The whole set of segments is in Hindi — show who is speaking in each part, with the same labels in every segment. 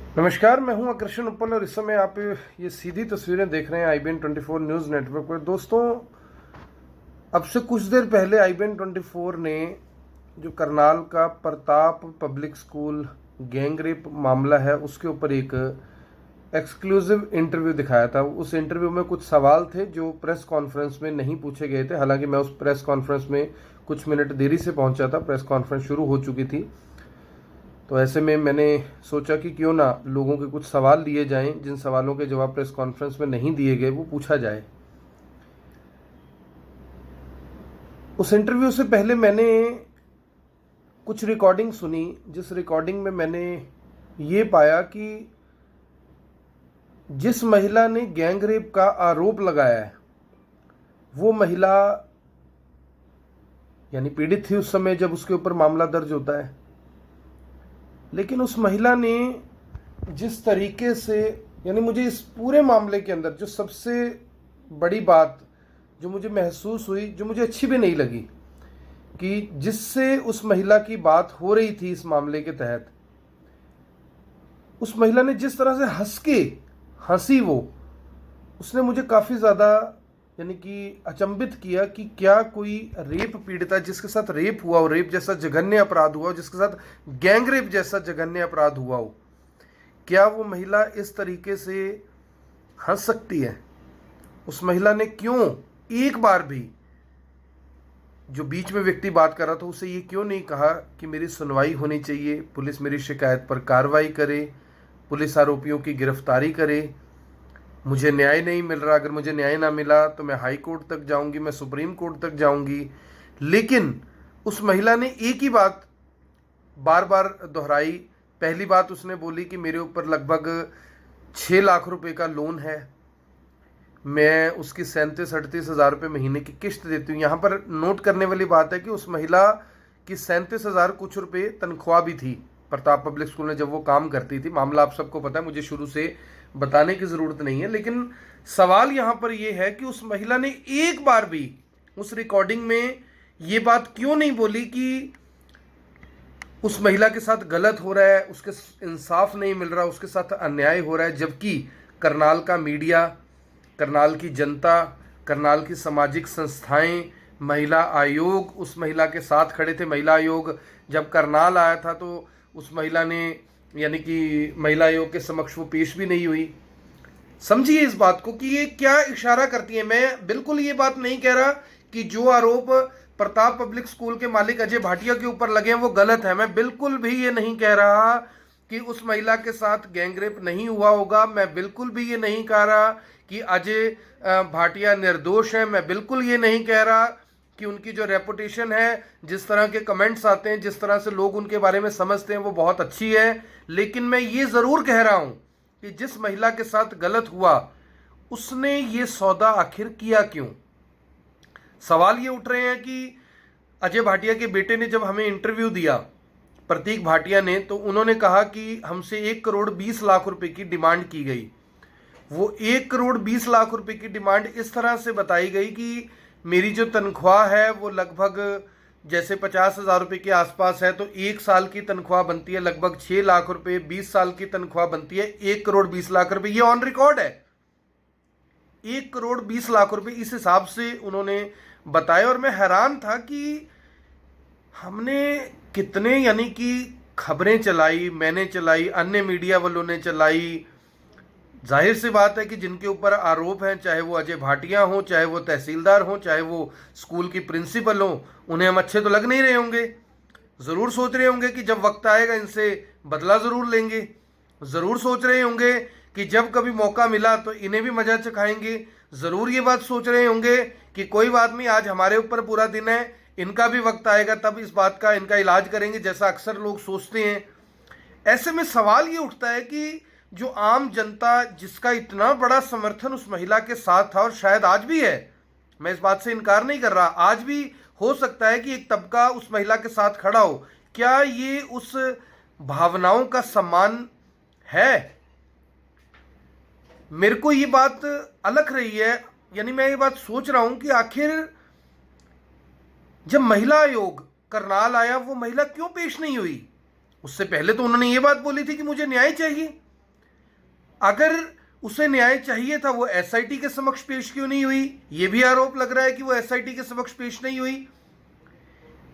Speaker 1: नमस्कार, मैं हूं आकर्षण उपल और इस समय आप ये सीधी तस्वीरें देख रहे हैं IBN 24 न्यूज़ नेटवर्क पर। दोस्तों, अब से कुछ देर पहले IBN 24 ने जो करनाल का Pratap public school gang rape मामला है उसके ऊपर एक एक्सक्लूसिव इंटरव्यू दिखाया था। उस इंटरव्यू में कुछ सवाल थे जो प्रेस कॉन्फ्रेंस में नहीं पूछे गए थे। हालांकि मैं उस प्रेस कॉन्फ्रेंस में कुछ मिनट देरी से पहुंचा था, प्रेस कॉन्फ्रेंस शुरू हो चुकी थी। तो ऐसे में मैंने सोचा कि क्यों ना लोगों के कुछ सवाल लिए जाएं, जिन सवालों के जवाब प्रेस कॉन्फ्रेंस में नहीं दिए गए वो पूछा जाए। उस इंटरव्यू से पहले मैंने कुछ रिकॉर्डिंग सुनी, जिस रिकॉर्डिंग में मैंने ये पाया कि जिस महिला ने गैंग रेप का आरोप लगाया है वो महिला यानी पीड़ित थी उस समय जब उसके ऊपर मामला दर्ज होता है। लेकिन उस महिला ने जिस तरीके से, यानी मुझे इस पूरे मामले के अंदर जो सबसे बड़ी बात जो मुझे महसूस हुई, जो मुझे अच्छी भी नहीं लगी, कि जिससे उस महिला की बात हो रही थी इस मामले के तहत, उस महिला ने जिस तरह से हंसी उसने मुझे काफ़ी ज़्यादा यानी कि अचंभित किया कि क्या कोई रेप पीड़िता जिसके साथ रेप हुआ हो, रेप जैसा जघन्य अपराध हुआ हो, जिसके साथ गैंग रेप जैसा जघन्य अपराध हुआ हो, क्या वो महिला इस तरीके से हंस सकती है? उस महिला ने क्यों एक बार भी, जो बीच में व्यक्ति बात कर रहा था, उसे ये क्यों नहीं कहा कि मेरी सुनवाई होनी चाहिए, पुलिस मेरी शिकायत पर कार्रवाई करे, पुलिस आरोपियों की गिरफ्तारी करे, मुझे न्याय नहीं मिल रहा, अगर मुझे न्याय ना मिला तो मैं हाई कोर्ट तक जाऊंगी, मैं सुप्रीम कोर्ट तक जाऊंगी। लेकिन उस महिला ने एक ही बात बार बार दोहराई। पहली बात उसने बोली कि मेरे ऊपर लगभग 6 लाख रुपए का लोन है, मैं उसकी 37-38 हज़ार रुपये महीने की किश्त देती हूँ। यहाँ पर नोट करने वाली बात है कि उस महिला की 37,000 कुछ रुपये तनख्वाह भी थी प्रताप पब्लिक स्कूल में जब वो काम करती थी। मामला आप सबको पता है, मुझे शुरू से बताने की ज़रूरत नहीं है। लेकिन सवाल यहाँ पर यह है कि उस महिला ने एक बार भी उस रिकॉर्डिंग में ये बात क्यों नहीं बोली कि उस महिला के साथ गलत हो रहा है, उसके इंसाफ नहीं मिल रहा, उसके साथ अन्याय हो रहा है। जबकि करनाल का मीडिया, करनाल की जनता, करनाल की सामाजिक संस्थाएं, महिला आयोग उस महिला के साथ खड़े थे। महिला आयोग जब करनाल आया था तो उस महिला ने, यानी कि महिला आयोग के समक्ष वो पेश भी नहीं हुई। समझिए इस बात को कि ये क्या इशारा करती है। मैं बिल्कुल ये बात नहीं कह रहा कि जो आरोप प्रताप पब्लिक स्कूल के मालिक अजय भाटिया के ऊपर लगे हैं वो गलत है। मैं बिल्कुल भी ये नहीं कह रहा कि उस महिला के साथ गैंगरेप नहीं हुआ होगा। मैं बिल्कुल भी ये नहीं कह रहा कि अजय भाटिया निर्दोष है। मैं बिल्कुल ये नहीं कह रहा कि उनकी जो रेपुटेशन है, जिस तरह के कमेंट्स आते हैं, जिस तरह से लोग उनके बारे में समझते हैं, वो बहुत अच्छी है। लेकिन मैं ये ज़रूर कह रहा हूं कि जिस महिला के साथ गलत हुआ उसने ये सौदा आखिर किया क्यों? सवाल ये उठ रहे हैं कि अजय भाटिया के बेटे ने जब हमें इंटरव्यू दिया, प्रतीक भाटिया ने, तो उन्होंने कहा कि हमसे 1 करोड़ 20 लाख रुपए की डिमांड की गई। वो 1 करोड़ 20 लाख रुपए की डिमांड इस तरह से बताई गई कि मेरी जो तनख्वाह है वो लगभग जैसे 50,000 रुपये के आसपास है, तो 1 साल की तनख्वाह बनती है लगभग 6 लाख रुपए, 20 साल की तनख्वाह बनती है 1 करोड़ 20 लाख रुपए। ये ऑन रिकॉर्ड है, 1 करोड़ 20 लाख रुपए इस हिसाब से उन्होंने बताया। और मैं हैरान था कि हमने कितने, यानी कि खबरें चलाई, मैंने चलाई, अन्य मीडिया वालों ने चलाई। जाहिर सी बात है कि जिनके ऊपर आरोप हैं, चाहे वो अजय भाटिया हो, चाहे वो तहसीलदार हो, चाहे वो स्कूल की प्रिंसिपल हो, उन्हें हम अच्छे तो लग नहीं रहे होंगे। ज़रूर सोच रहे होंगे कि जब वक्त आएगा इनसे बदला ज़रूर लेंगे। ज़रूर सोच रहे होंगे कि जब कभी मौका मिला तो इन्हें भी मजा चखाएंगे। ज़रूर ये बात सोच रहे होंगे कि कोई बात नहीं, आज हमारे ऊपर पूरा दिन है, इनका भी वक्त आएगा तब इस बात का इनका इलाज करेंगे, जैसा अक्सर लोग सोचते हैं। ऐसे में सवाल ये उठता है कि जो आम जनता, जिसका इतना बड़ा समर्थन उस महिला के साथ था और शायद आज भी है, मैं इस बात से इनकार नहीं कर रहा, आज भी हो सकता है कि एक तबका उस महिला के साथ खड़ा हो, क्या ये उस भावनाओं का सम्मान है? मेरे को ये बात अलग रही है। यानी मैं ये बात सोच रहा हूं कि आखिर जब महिला आयोग करनाल आया वो महिला क्यों पेश नहीं हुई? उससे पहले तो उन्होंने ये बात बोली थी कि मुझे न्याय चाहिए। अगर उसे न्याय चाहिए था वो एसआईटी के समक्ष पेश क्यों नहीं हुई? ये भी आरोप लग रहा है कि वो एसआईटी के समक्ष पेश नहीं हुई।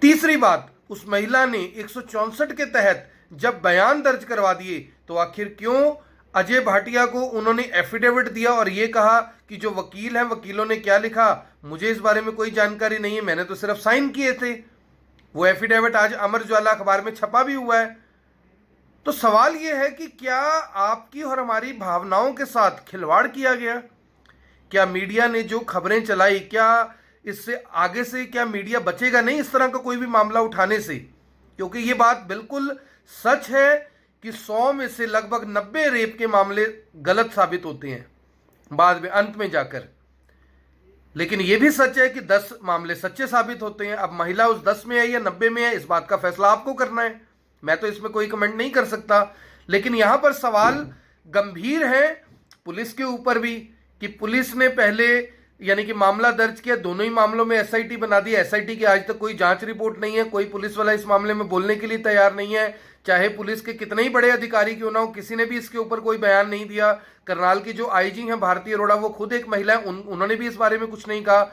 Speaker 1: तीसरी बात, उस महिला ने 164 के तहत जब बयान दर्ज करवा दिए तो आखिर क्यों अजय भाटिया को उन्होंने एफिडेविट दिया और ये कहा कि जो वकील हैं वकीलों ने क्या लिखा मुझे इस बारे में कोई जानकारी नहीं है, मैंने तो सिर्फ साइन किए थे। वो एफिडेविट आज अमर उजाला अखबार में छपा भी हुआ है। तो सवाल यह है कि क्या आपकी और हमारी भावनाओं के साथ खिलवाड़ किया गया? क्या मीडिया ने जो खबरें चलाई, क्या इससे आगे से क्या मीडिया बचेगा नहीं इस तरह का कोई भी मामला उठाने से? क्योंकि ये बात बिल्कुल सच है कि 100 में से लगभग 90 रेप के मामले गलत साबित होते हैं बाद में अंत में जाकर, लेकिन यह भी सच है कि 10 मामले सच्चे साबित होते हैं। अब महिला उस 10 में है या 90 में है, इस बात का फैसला आपको करना है, मैं तो इसमें कोई कमेंट नहीं कर सकता। लेकिन यहां पर सवाल गंभीर है पुलिस के ऊपर भी कि पुलिस ने पहले यानी कि मामला दर्ज किया, दोनों ही मामलों में एसआईटी बना दी। एसआईटी की आज तक कोई जांच रिपोर्ट नहीं है, कोई पुलिस वाला इस मामले में बोलने के लिए तैयार नहीं है, चाहे पुलिस के कितने ही बड़े अधिकारी क्यों ना हो, किसी ने भी इसके ऊपर कोई बयान नहीं दिया। करनाल की जो आईजी हैं भारती अरोड़ा, वो खुद एक महिला है, उन्होंने भी इस बारे में कुछ नहीं कहा।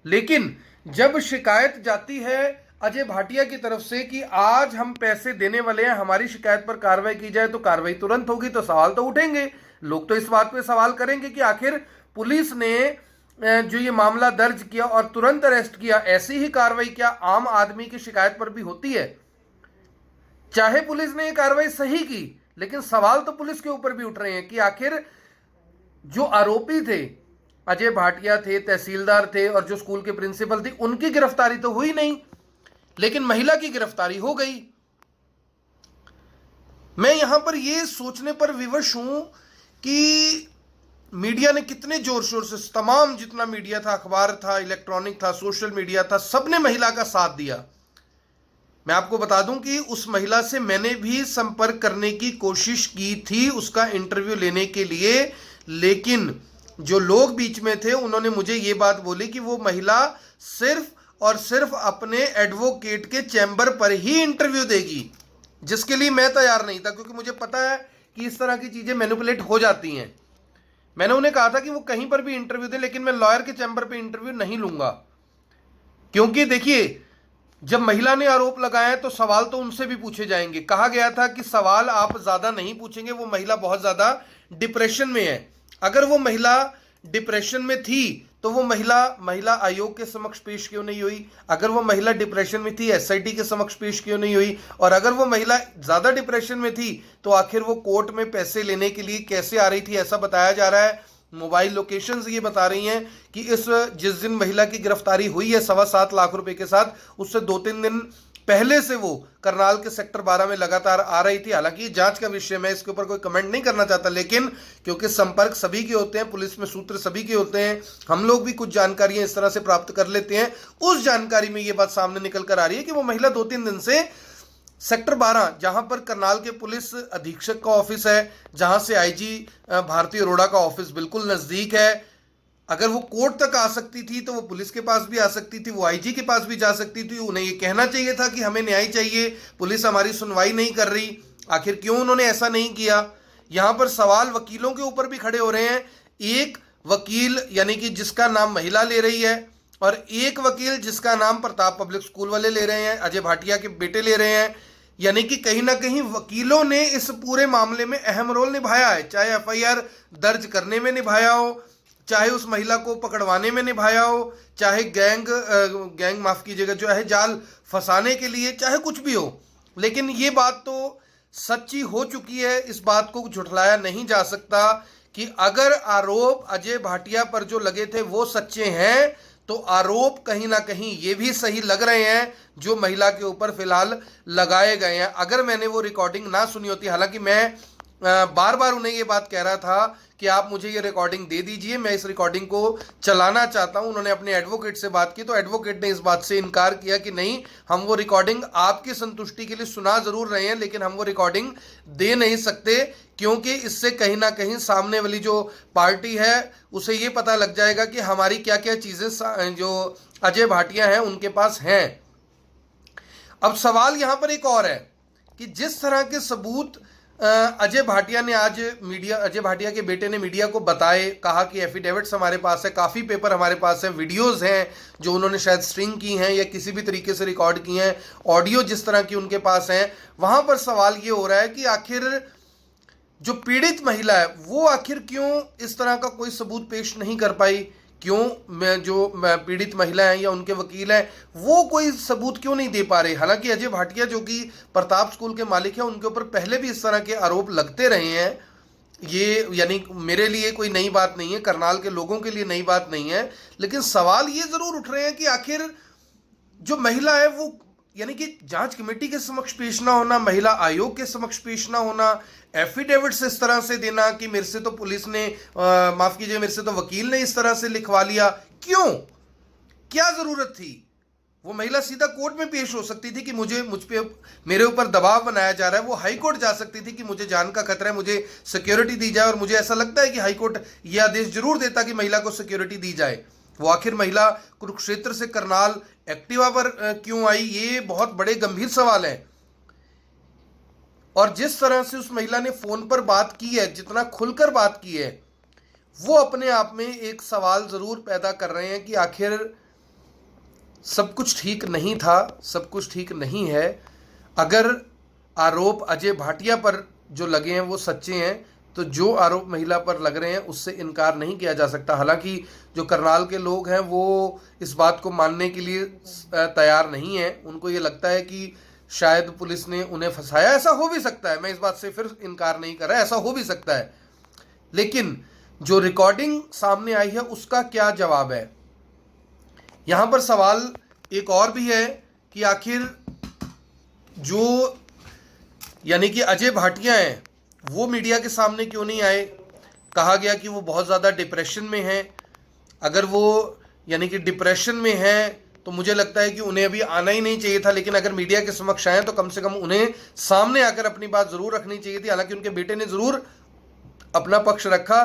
Speaker 1: लेकिन जब शिकायत जाती है अजय भाटिया की तरफ से कि आज हम पैसे देने वाले हैं, हमारी शिकायत पर कार्रवाई की जाए तो कार्रवाई तुरंत होगी, तो सवाल तो उठेंगे, लोग तो इस बात पे सवाल करेंगे कि आखिर पुलिस ने जो ये मामला दर्ज किया और तुरंत अरेस्ट किया, ऐसी ही कार्रवाई क्या आम आदमी की शिकायत पर भी होती है? चाहे पुलिस ने ये कार्रवाई सही की, लेकिन सवाल तो पुलिस के ऊपर भी उठ रहे हैं कि आखिर जो आरोपी थे, अजय भाटिया थे, तहसीलदार थे और जो स्कूल के प्रिंसिपल थे, उनकी गिरफ्तारी तो हुई नहीं, लेकिन महिला की गिरफ्तारी हो गई। मैं यहां पर यह सोचने पर विवश हूं कि मीडिया ने कितने जोर शोर से, तमाम जितना मीडिया था, अखबार था, इलेक्ट्रॉनिक था, सोशल मीडिया था, सबने महिला का साथ दिया। मैं आपको बता दूं कि उस महिला से मैंने भी संपर्क करने की कोशिश की थी उसका इंटरव्यू लेने के लिए, लेकिन जो लोग बीच में थे उन्होंने मुझे ये बात बोली कि वो महिला सिर्फ और सिर्फ अपने एडवोकेट के चैम्बर पर ही इंटरव्यू देगी, जिसके लिए मैं तैयार नहीं था, क्योंकि मुझे पता है कि इस तरह की चीजें मैनिपुलेट हो जाती हैं। मैंने उन्हें कहा था कि वो कहीं पर भी इंटरव्यू दे, लेकिन मैं लॉयर के चैम्बर पर इंटरव्यू नहीं लूंगा। क्योंकि देखिए, जब महिला ने आरोप लगाया तो सवाल तो उनसे भी पूछे जाएंगे। कहा गया था कि सवाल आप ज्यादा नहीं पूछेंगे, वो महिला बहुत ज्यादा डिप्रेशन में है। अगर वो महिला डिप्रेशन में थी तो वो महिला आयोग के समक्ष पेश क्यों नहीं हुई? अगर वो महिला डिप्रेशन में थी, एसआईटी के समक्ष पेश क्यों नहीं हुई? और अगर वो महिला ज्यादा डिप्रेशन में थी तो आखिर वो कोर्ट में पैसे लेने के लिए कैसे आ रही थी? ऐसा बताया जा रहा है, मोबाइल लोकेशंस ये बता रही हैं कि जिस दिन महिला की गिरफ्तारी हुई है 7.25 लाख रुपए के साथ, उससे 2-3 दिन पहले से वो करनाल के सेक्टर 12 में लगातार आ रही थी। हालांकि जांच का विषय, मैं इसके ऊपर कोई कमेंट नहीं करना चाहता, लेकिन क्योंकि संपर्क सभी के होते हैं, पुलिस में सूत्र सभी के होते हैं, हम लोग भी कुछ जानकारियां इस तरह से प्राप्त कर लेते हैं। उस जानकारी में ये बात सामने निकल कर आ रही है कि वो महिला 2-3 दिन से सेक्टर 12, जहां पर करनाल के पुलिस अधीक्षक का ऑफिस है, जहां से आईजी भारती अरोड़ा का ऑफिस बिल्कुल नजदीक है, अगर वो कोर्ट तक आ सकती थी तो वो पुलिस के पास भी आ सकती थी, वो आईजी के पास भी जा सकती थी। उन्हें ये कहना चाहिए था कि हमें न्याय चाहिए, पुलिस हमारी सुनवाई नहीं कर रही। आखिर क्यों उन्होंने ऐसा नहीं किया? यहां पर सवाल वकीलों के ऊपर भी खड़े हो रहे हैं। एक वकील यानी कि जिसका नाम महिला ले रही है, और एक वकील जिसका नाम प्रताप पब्लिक स्कूल वाले ले रहे हैं, अजय भाटिया के बेटे ले रहे हैं। यानी कि कहीं ना कहीं वकीलों ने इस पूरे मामले में अहम रोल निभाया है, चाहे एफआईआर दर्ज करने में निभाया हो, चाहे उस महिला को पकड़वाने में निभाया हो, चाहे गैंग माफ कीजिएगा जो है जाल फंसाने के लिए, चाहे कुछ भी हो। लेकिन ये बात तो सच्ची हो चुकी है, इस बात को झुठलाया नहीं जा सकता कि अगर आरोप अजय भाटिया पर जो लगे थे वो सच्चे हैं, तो आरोप कहीं ना कहीं ये भी सही लग रहे हैं जो महिला के ऊपर फिलहाल लगाए गए हैं। अगर मैंने वो रिकॉर्डिंग ना सुनी होती, हालांकि मैं बार बार उन्हें ये बात कह रहा था कि आप मुझे ये रिकॉर्डिंग दे दीजिए, मैं इस रिकॉर्डिंग को चलाना चाहता हूं। उन्होंने अपने एडवोकेट से बात की तो एडवोकेट ने इस बात से इनकार किया कि नहीं, हम वो रिकॉर्डिंग आपकी संतुष्टि के लिए सुना जरूर रहे हैं, लेकिन हम वो रिकॉर्डिंग दे नहीं सकते, क्योंकि इससे कहीं ना कहीं सामने वाली जो पार्टी है उसे ये पता लग जाएगा कि हमारी क्या क्या चीजें जो अजय भाटिया हैं उनके पास हैं। अब सवाल यहां पर एक और है कि जिस तरह के सबूत अजय भाटिया ने आज अजय भाटिया के बेटे ने मीडिया को बताए, कहा कि एफिडेविट्स हमारे पास है, काफ़ी पेपर हमारे पास है, वीडियोस हैं जो उन्होंने शायद स्ट्रिंग की हैं या किसी भी तरीके से रिकॉर्ड की हैं, ऑडियो जिस तरह की उनके पास हैं। वहाँ पर सवाल ये हो रहा है कि आखिर जो पीड़ित महिला है वो आखिर क्यों इस तरह का कोई सबूत पेश नहीं कर पाई, क्यों पीड़ित महिला हैं या उनके वकील हैं वो कोई सबूत क्यों नहीं दे पा रहे। हालांकि अजय भाटिया जो कि प्रताप स्कूल के मालिक हैं, उनके ऊपर पहले भी इस तरह के आरोप लगते रहे हैं। ये यानी मेरे लिए कोई नई बात नहीं है, करनाल के लोगों के लिए नई बात नहीं है, लेकिन सवाल ये जरूर उठ रहे हैं कि आखिर जो महिला है वो यानी कि जांच कमेटी के समक्ष पेश ना होना, महिला आयोग के समक्ष पेश ना होना, एफिडेविट्स इस तरह से देना कि मेरे से तो पुलिस ने माफ कीजिए, मेरे से तो वकील ने इस तरह से लिखवा लिया, क्यों, क्या जरूरत थी। वो महिला सीधा कोर्ट में पेश हो सकती थी कि मेरे ऊपर दबाव बनाया जा रहा है। वो हाई कोर्ट जा सकती थी कि मुझे जान का खतरा है, मुझे सिक्योरिटी दी जाए, और मुझे ऐसा लगता है कि हाई कोर्ट यह आदेश जरूर देता कि महिला को सिक्योरिटी दी जाए। वो आखिर महिला कुरुक्षेत्र से करनाल एक्टिवा पर क्यों आई, ये बहुत बड़े गंभीर सवाल है। और जिस तरह से उस महिला ने फोन पर बात की है, जितना खुलकर बात की है, वो अपने आप में एक सवाल जरूर पैदा कर रहे हैं कि आखिर सब कुछ ठीक नहीं था, सब कुछ ठीक नहीं है। अगर आरोप अजय भाटिया पर जो लगे हैं वो सच्चे हैं, तो जो आरोप महिला पर लग रहे हैं उससे इनकार नहीं किया जा सकता। हालांकि जो करनाल के लोग हैं वो इस बात को मानने के लिए तैयार नहीं है। उनको ये लगता है कि शायद पुलिस ने उन्हें फंसाया। ऐसा हो भी सकता है, मैं इस बात से फिर इनकार नहीं कर रहा, ऐसा हो भी सकता है। लेकिन जो रिकॉर्डिंग सामने आई है उसका क्या जवाब है। यहां पर सवाल एक और भी है कि आखिर जो यानी कि अजय भाटिया हैं वो मीडिया के सामने क्यों नहीं आए। कहा गया कि वो बहुत ज़्यादा डिप्रेशन में हैं। अगर वो यानी कि डिप्रेशन में हैं तो मुझे लगता है कि उन्हें अभी आना ही नहीं चाहिए था, लेकिन अगर मीडिया के समक्ष आए तो कम से कम उन्हें सामने आकर अपनी बात ज़रूर रखनी चाहिए थी। हालांकि उनके बेटे ने ज़रूर अपना पक्ष रखा।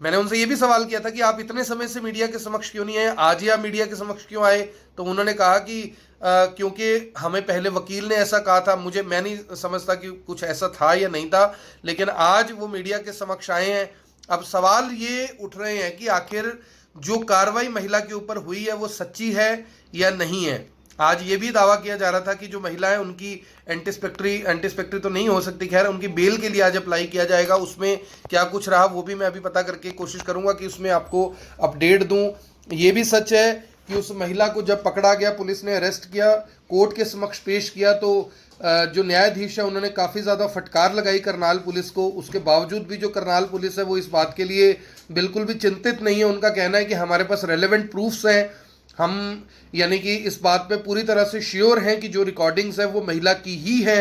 Speaker 1: मैंने उनसे ये भी सवाल किया था कि आप इतने समय से मीडिया के समक्ष क्यों नहीं आए, आज ही आप मीडिया के समक्ष क्यों आए। तो उन्होंने कहा कि क्योंकि हमें पहले वकील ने ऐसा कहा था, मैं नहीं समझता कि कुछ ऐसा था या नहीं था, लेकिन आज वो मीडिया के समक्ष आए हैं। अब सवाल ये उठ रहे हैं कि आखिर जो कार्रवाई महिला के ऊपर हुई है वो सच्ची है या नहीं है। आज ये भी दावा किया जा रहा था कि जो महिला है उनकी एंटीस्पेक्ट्री तो नहीं हो सकती, खैर उनकी बेल के लिए आज अप्लाई किया जाएगा। उसमें क्या कुछ रहा वो भी मैं अभी पता करके कोशिश करूंगा कि उसमें आपको अपडेट दूं। ये भी सच है कि उस महिला को जब पकड़ा गया, पुलिस ने अरेस्ट किया, कोर्ट के समक्ष पेश किया, तो जो न्यायाधीश है उन्होंने काफ़ी ज़्यादा फटकार लगाई करनाल पुलिस को। उसके बावजूद भी जो करनाल पुलिस है वो इस बात के लिए बिल्कुल भी चिंतित नहीं है। उनका कहना है कि हमारे पास रेलेवेंट प्रूफ्स हैं, हम यानी कि इस बात पे पूरी तरह से श्योर हैं कि जो रिकॉर्डिंग्स है वो महिला की ही है।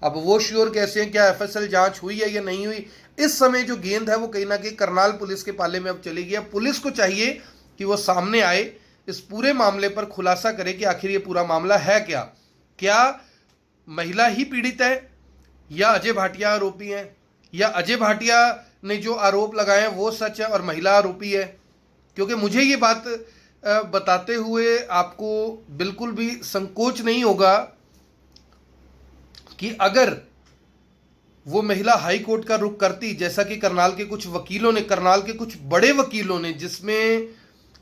Speaker 1: अब वो श्योर कैसे हैं, क्या एफएसएल जांच हुई है या नहीं हुई, इस समय जो गेंद है वो कहीं ना कहीं करनाल पुलिस के पाले में अब चली गई। पुलिस को चाहिए कि वो सामने आए, इस पूरे मामले पर खुलासा करे कि आखिर ये पूरा मामला है क्या। क्या महिला ही पीड़ित है या अजय भाटिया आरोपी है, या अजय भाटिया ने जो आरोप लगाए हैं वो सच है और महिला आरोपी है। क्योंकि मुझे ये बात बताते हुए आपको बिल्कुल भी संकोच नहीं होगा कि अगर वो महिला हाई कोर्ट का रुख करती, जैसा कि करनाल के कुछ वकीलों ने, करनाल के कुछ बड़े वकीलों ने, जिसमें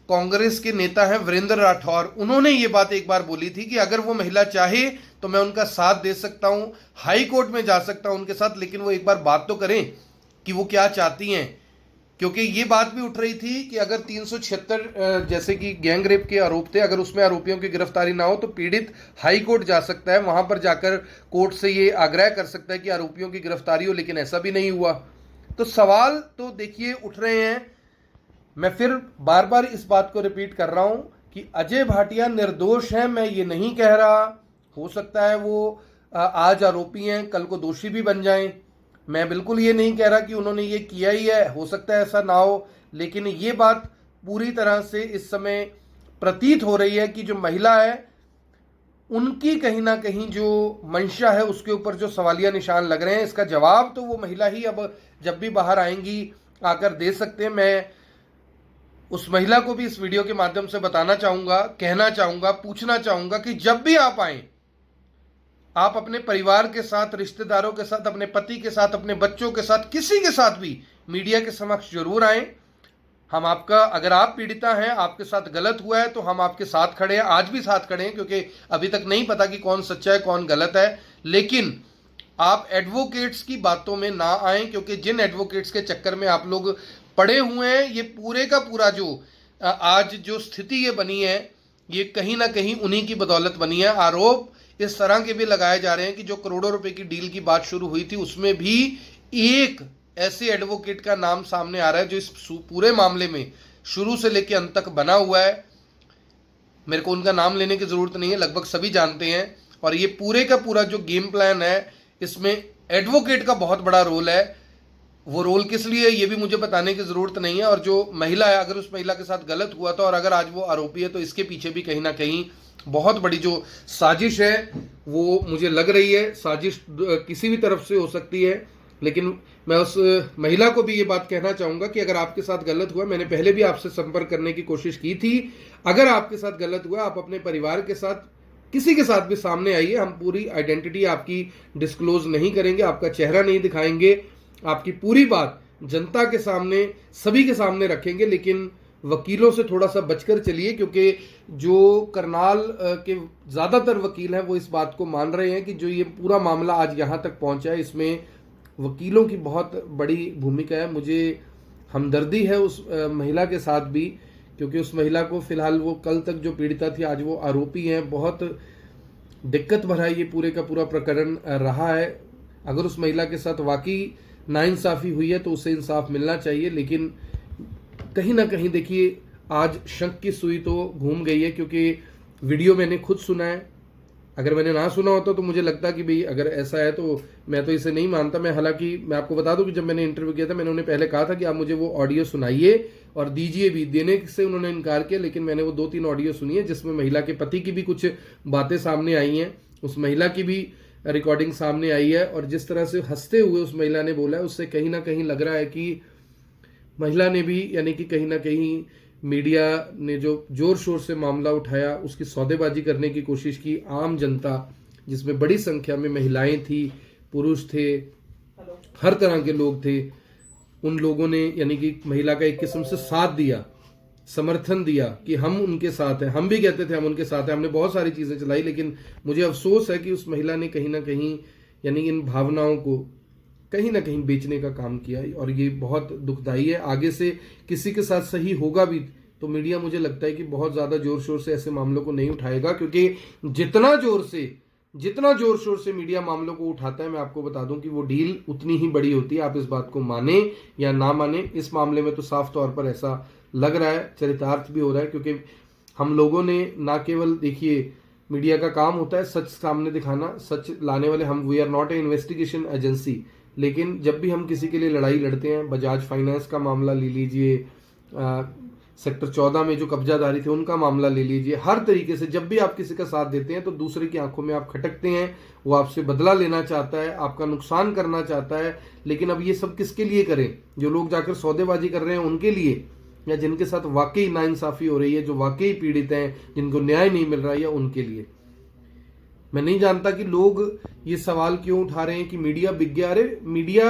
Speaker 1: कांग्रेस के नेता हैं वीरेंद्र राठौर, उन्होंने ये बात एक बार बोली थी कि अगर वो महिला चाहे तो मैं उनका साथ दे सकता हूं, हाई कोर्ट में जा सकता हूं उनके साथ, लेकिन वो एक बार बात तो करें कि वो क्या चाहती हैं। क्योंकि ये बात भी उठ रही थी कि अगर 376 जैसे कि गैंग रेप के आरोप थे, अगर उसमें आरोपियों की गिरफ्तारी ना हो तो पीड़ित हाई कोर्ट जा सकता है, वहां पर जाकर कोर्ट से ये आग्रह कर सकता है कि आरोपियों की गिरफ्तारी हो, लेकिन ऐसा भी नहीं हुआ। तो सवाल तो देखिए उठ रहे हैं। मैं फिर बार बार इस बात को रिपीट कर रहा हूं कि अजय भाटिया निर्दोष हैं, मैं ये नहीं कह रहा। हो सकता है वो आज आरोपी हैं, कल को दोषी भी बन जाएं। मैं बिल्कुल ये नहीं कह रहा कि उन्होंने ये किया ही है, हो सकता है ऐसा ना हो, लेकिन ये बात पूरी तरह से इस समय प्रतीत हो रही है कि जो महिला है उनकी कहीं ना कहीं जो मंशा है उसके ऊपर जो सवालिया निशान लग रहे हैं, इसका जवाब तो वो महिला ही अब जब भी बाहर आएंगी आकर दे सकते हैं। मैं उस महिला को भी इस वीडियो के माध्यम से बताना चाहूँगा, कहना चाहूँगा, पूछना चाहूँगा कि जब भी आप आएँ आप अपने परिवार के साथ, रिश्तेदारों के साथ, अपने पति के साथ, अपने बच्चों के साथ, किसी के साथ भी मीडिया के समक्ष जरूर आए। हम आपका, अगर आप पीड़िता हैं, आपके साथ गलत हुआ है, तो हम आपके साथ खड़े हैं, आज भी साथ खड़े हैं, क्योंकि अभी तक नहीं पता कि कौन सच्चा है कौन गलत है। लेकिन आप एडवोकेट्स की बातों में ना आए, क्योंकि जिन एडवोकेट्स के चक्कर में आप लोग पड़े हुए हैं, ये पूरे का पूरा जो आज जो स्थिति ये बनी है, ये कहीं ना कहीं उन्हीं की बदौलत बनी है। आरोप इस तरह के भी लगाए जा रहे हैं कि जो करोड़ों रुपए की डील की बात शुरू हुई थी, उसमें भी एक ऐसे एडवोकेट का नाम सामने आ रहा है जो इस पूरे मामले में शुरू से लेकर अंत तक बना हुआ है। मेरे को उनका नाम लेने की जरूरत नहीं है, लगभग सभी जानते हैं। और ये पूरे का पूरा जो गेम प्लान है, इसमें एडवोकेट का बहुत बड़ा रोल है। वो रोल किस लिए, ये भी मुझे बताने की जरूरत नहीं है। और जो महिला है, अगर उस महिला के साथ गलत हुआ था और अगर आज वो आरोपी है, तो इसके पीछे भी कहीं ना कहीं बहुत बड़ी जो साजिश है वो मुझे लग रही है। साजिश किसी भी तरफ से हो सकती है, लेकिन मैं उस महिला को भी ये बात कहना चाहूंगा कि अगर आपके साथ गलत हुआ, मैंने पहले भी आपसे संपर्क करने की कोशिश की थी, अगर आपके साथ गलत हुआ, आप अपने परिवार के साथ, किसी के साथ भी सामने आइए। हम पूरी आइडेंटिटी आपकी डिस्क्लोज नहीं करेंगे, आपका चेहरा नहीं दिखाएंगे, आपकी पूरी बात जनता के सामने, सभी के सामने रखेंगे। लेकिन वकीलों से थोड़ा सा बचकर चलिए, क्योंकि जो करनाल के ज़्यादातर वकील हैं वो इस बात को मान रहे हैं कि जो ये पूरा मामला आज यहाँ तक पहुँचा है, इसमें वकीलों की बहुत बड़ी भूमिका है। मुझे हमदर्दी है उस महिला के साथ भी, क्योंकि उस महिला को फिलहाल, वो कल तक जो पीड़िता थी, आज वो आरोपी हैं। बहुत दिक्कत भरा ये पूरे का पूरा प्रकरण रहा है। अगर उस महिला के साथ वाकई नाइंसाफ़ी हुई है तो उसे इंसाफ मिलना चाहिए। लेकिन कहीं ना कहीं देखिए, आज शक की सुई तो घूम गई है, क्योंकि वीडियो मैंने खुद सुना है। अगर मैंने ना सुना होता तो मुझे लगता कि भाई अगर ऐसा है तो मैं तो इसे नहीं मानता। मैं, हालांकि मैं आपको बता दूं कि जब मैंने इंटरव्यू किया था, मैंने उन्हें पहले कहा था कि आप मुझे वो ऑडियो सुनाइए और दीजिए भी। देने से उन्होंने इनकार किया, लेकिन मैंने वो 2-3 ऑडियो सुनी है जिसमें महिला के पति की भी कुछ बातें सामने आई हैं, उस महिला की भी रिकॉर्डिंग सामने आई है। और जिस तरह से हंसते हुए उस महिला ने बोला है, उससे कहीं ना कहीं लग रहा है कि महिला ने भी, यानी कि कहीं ना कहीं मीडिया ने जो जोर शोर से मामला उठाया, उसकी सौदेबाजी करने की कोशिश की। आम जनता, जिसमें बड़ी संख्या में महिलाएं थी, पुरुष थे, हर तरह के लोग थे, उन लोगों ने यानी कि महिला का एक किस्म से साथ दिया, समर्थन दिया कि हम उनके साथ हैं। हम भी कहते थे हम उनके साथ हैं, हमने बहुत सारी चीज़ें चलाई। लेकिन मुझे अफसोस है कि उस महिला ने कहीं ना कहीं, यानी इन भावनाओं को कहीं ना कहीं बेचने का काम किया, और ये बहुत दुखदाई है। आगे से किसी के साथ सही होगा भी तो मीडिया, मुझे लगता है कि बहुत ज़्यादा जोर शोर से ऐसे मामलों को नहीं उठाएगा, क्योंकि जितना जोर शोर से मीडिया मामलों को उठाता है, मैं आपको बता दूं कि वो डील उतनी ही बड़ी होती है। आप इस बात को माने या ना माने, इस मामले में तो साफ तौर पर ऐसा लग रहा है, चरितार्थ भी हो रहा है। क्योंकि हम लोगों ने ना केवल, देखिए, मीडिया का काम होता है सच सामने दिखाना, सच लाने वाले हम, we are not a investigation agency. लेकिन जब भी हम किसी के लिए लड़ाई लड़ते हैं, बजाज फाइनेंस का मामला ले लीजिए, सेक्टर 14 में जो कब्जादारी थे उनका मामला ले लीजिए, हर तरीके से जब भी आप किसी का साथ देते हैं तो दूसरे की आंखों में आप खटकते हैं। वो आपसे बदला लेना चाहता है, आपका नुकसान करना चाहता है। लेकिन अब ये सब किसके लिए करें? जो लोग जाकर सौदेबाजी कर रहे हैं उनके लिए, या जिनके साथ वाकई नाइंसाफ़ी हो रही है, जो वाकई पीड़ित हैं, जिनको न्याय नहीं मिल रहा है, या उनके लिए? मैं नहीं जानता कि लोग ये सवाल क्यों उठा रहे हैं कि मीडिया बिक गया। अरे मीडिया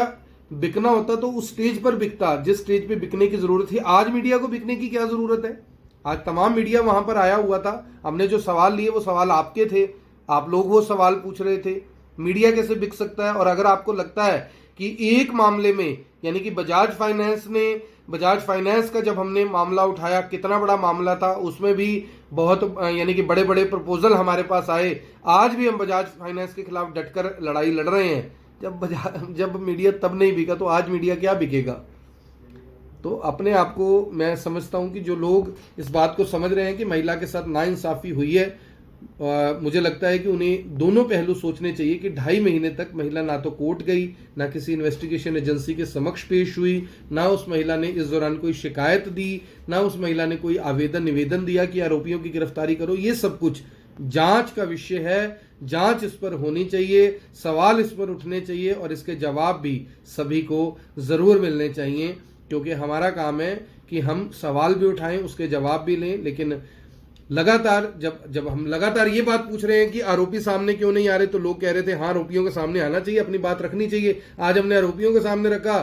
Speaker 1: बिकना होता तो उस स्टेज पर बिकता जिस स्टेज पे बिकने की जरूरत थी। आज मीडिया को बिकने की क्या जरूरत है? आज तमाम मीडिया वहां पर आया हुआ था। हमने जो सवाल लिए वो सवाल आपके थे, आप लोग वो सवाल पूछ रहे थे। मीडिया कैसे बिक सकता है? और अगर आपको लगता है कि एक मामले में, यानी कि बजाज फाइनेंस का जब हमने मामला उठाया, कितना बड़ा मामला था, उसमें भी बहुत यानी कि बड़े बड़े प्रपोजल हमारे पास आए। आज भी हम बजाज फाइनेंस के खिलाफ डटकर लड़ाई लड़ रहे हैं। जब मीडिया तब नहीं बिका तो आज मीडिया क्या बिकेगा? तो अपने आप को, मैं समझता हूं कि जो लोग इस बात को समझ रहे हैं कि महिला के साथ नाइंसाफ़ी हुई है, मुझे लगता है कि उन्हें दोनों पहलू सोचने चाहिए कि 2.5 महीने तक महिला ना तो कोर्ट गई, ना किसी इन्वेस्टिगेशन एजेंसी के समक्ष पेश हुई, ना उस महिला ने इस दौरान कोई शिकायत दी, ना उस महिला ने कोई निवेदन दिया कि आरोपियों की गिरफ्तारी करो। ये सब कुछ जांच का विषय है, जांच इस पर होनी चाहिए, सवाल इस पर उठने चाहिए, और इसके जवाब भी सभी को ज़रूर मिलने चाहिए। क्योंकि हमारा काम है कि हम सवाल भी उठाएं, उसके जवाब भी लें। लेकिन लगातार जब हम लगातार ये बात पूछ रहे हैं कि आरोपी सामने क्यों नहीं आ रहे, तो लोग कह रहे थे हाँ आरोपियों के सामने आना चाहिए, अपनी बात रखनी चाहिए। आज हमने आरोपियों के सामने रखा,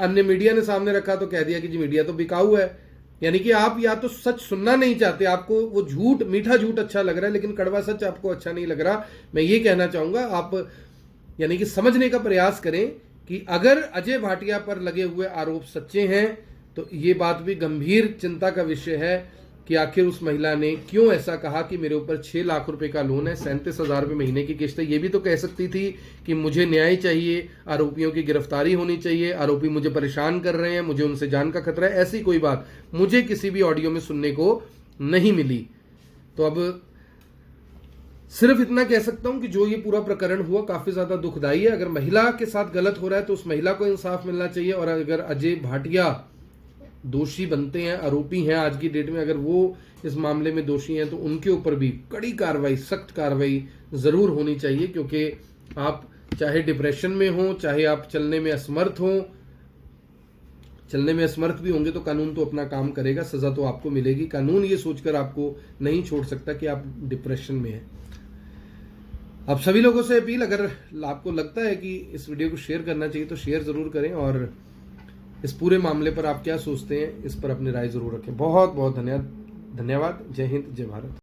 Speaker 1: अन्य मीडिया ने सामने रखा तो कह दिया कि जी मीडिया तो बिकाऊ है। यानी कि आप या तो सच सुनना नहीं चाहते, आपको वो झूठ, मीठा झूठ अच्छा लग रहा है लेकिन कड़वा सच आपको अच्छा नहीं लग रहा। मैं ये कहना चाहूंगा, आप यानी कि समझने का प्रयास करें कि अगर अजय भाटिया पर लगे हुए आरोप सच्चे हैं तो ये बात भी गंभीर चिंता का विषय है कि आखिर उस महिला ने क्यों ऐसा कहा कि मेरे ऊपर 6 लाख रुपए का लोन है, 37,000 रुपये महीने की किस्त है। ये भी तो कह सकती थी कि मुझे न्याय चाहिए, आरोपियों की गिरफ्तारी होनी चाहिए, आरोपी मुझे परेशान कर रहे हैं, मुझे उनसे जान का खतरा है। ऐसी कोई बात मुझे किसी भी ऑडियो में सुनने को नहीं मिली। तो अब सिर्फ इतना कह सकता हूं कि जो ये पूरा प्रकरण हुआ काफी ज्यादा दुखदाई है। अगर महिला के साथ गलत हो रहा है तो उस महिला को इंसाफ मिलना चाहिए, और अगर अजय भाटिया दोषी बनते हैं, आरोपी हैं आज की डेट में, अगर वो इस मामले में दोषी हैं तो उनके ऊपर भी कड़ी कार्रवाई, सख्त कार्रवाई जरूर होनी चाहिए। क्योंकि आप चाहे डिप्रेशन में हो, चाहे आप चलने में असमर्थ हो, चलने में असमर्थ भी होंगे तो कानून तो अपना काम करेगा, सजा तो आपको मिलेगी। कानून ये सोचकर आपको नहीं छोड़ सकता कि आप डिप्रेशन में हैं। अब सभी लोगों से अपील, अगर आपको लगता है कि इस वीडियो को शेयर करना चाहिए तो शेयर जरूर करें, और इस पूरे मामले पर आप क्या सोचते हैं इस पर अपनी राय जरूर रखें। बहुत बहुत धन्यवाद। जय हिंद, जय भारत।